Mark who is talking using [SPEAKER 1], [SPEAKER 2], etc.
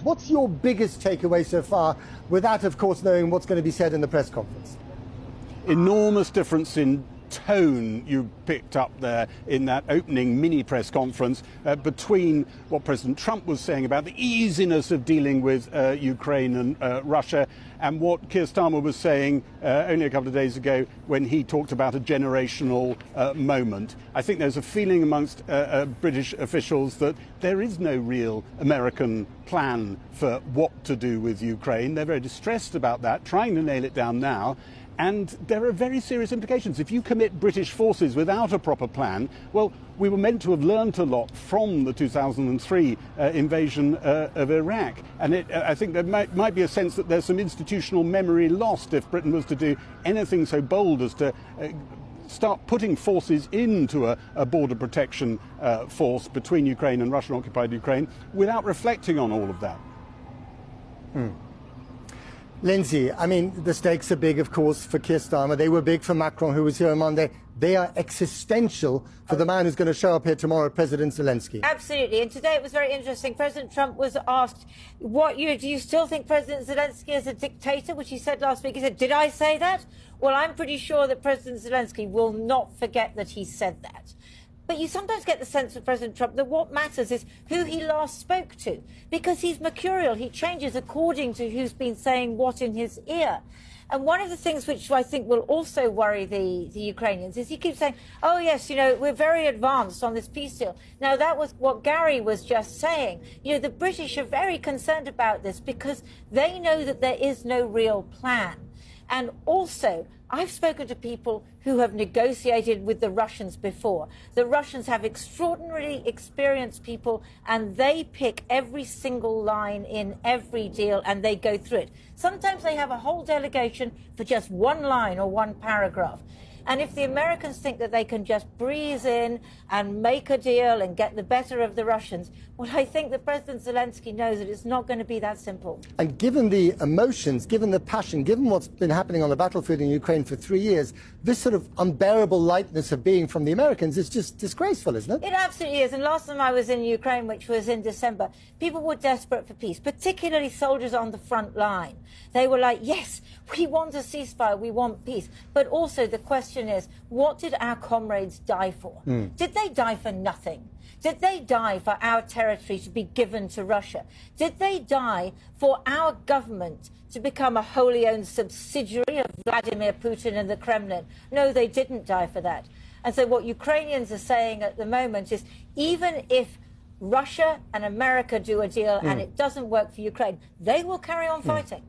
[SPEAKER 1] What's your biggest takeaway so far, without, of course, knowing what's going to be said in the press conference?
[SPEAKER 2] Enormous difference in tone you picked up there in that opening mini press conference between what President Trump was saying about the easiness of dealing with Ukraine and Russia and what Keir Starmer was saying only a couple of days ago when he talked about a generational moment. I think there's a feeling amongst British officials that there is no real American plan for what to do with Ukraine. They're very distressed about that, trying to nail it down now. And there are very serious implications. If you commit British forces without a proper plan, well, we were meant to have learnt a lot from the 2003 invasion of Iraq. And I think there might be a sense that there's some institutional memory lost if Britain was to do anything so bold as to start putting forces into a border protection force between Ukraine and Russian-occupied Ukraine without reflecting on all of that.
[SPEAKER 1] Lindsay, I mean, the stakes are big, of course, for Keir Starmer. They were big for Macron, who was here on Monday. They are existential for the man who's going to show up here tomorrow, President Zelensky.
[SPEAKER 3] Absolutely. And today it was very interesting. President Trump was asked, do you still think President Zelensky is a dictator? Which he said last week. He said, did I say that? Well, I'm pretty sure that President Zelensky will not forget that he said that. But you sometimes get the sense of President Trump that what matters is who he last spoke to, because he's mercurial. He changes according to who's been saying what in his ear. And one of the things which I think will also worry the Ukrainians is he keeps saying, oh, yes, we're very advanced on this peace deal. Now, that was what Gary was just saying. The British are very concerned about this because they know that there is no real plan. And also, I've spoken to people who have negotiated with the Russians before. The Russians have extraordinarily experienced people, and they pick every single line in every deal, and they go through it. Sometimes they have a whole delegation for just one line or one paragraph. And if the Americans think that they can just breeze in and make a deal and get the better of the Russians, well, I think that President Zelensky knows that it's not going to be that simple.
[SPEAKER 1] And given the emotions, given the passion, given what's been happening on the battlefield in Ukraine for 3 years, this sort of unbearable lightness of being from the Americans is just disgraceful, isn't it?
[SPEAKER 3] It absolutely is. And last time I was in Ukraine, which was in December, people were desperate for peace, particularly soldiers on the front line. They were like, yes, we want a ceasefire, we want peace. But also the question is, what did our comrades die for? Did they die for nothing? Did they die for our territory to be given to Russia? Did they die for our government to become a wholly owned subsidiary of Vladimir Putin and the Kremlin? No, they didn't die for that. And so what Ukrainians are saying at the moment is, even if Russia and America do a deal and it doesn't work for Ukraine, they will carry on fighting.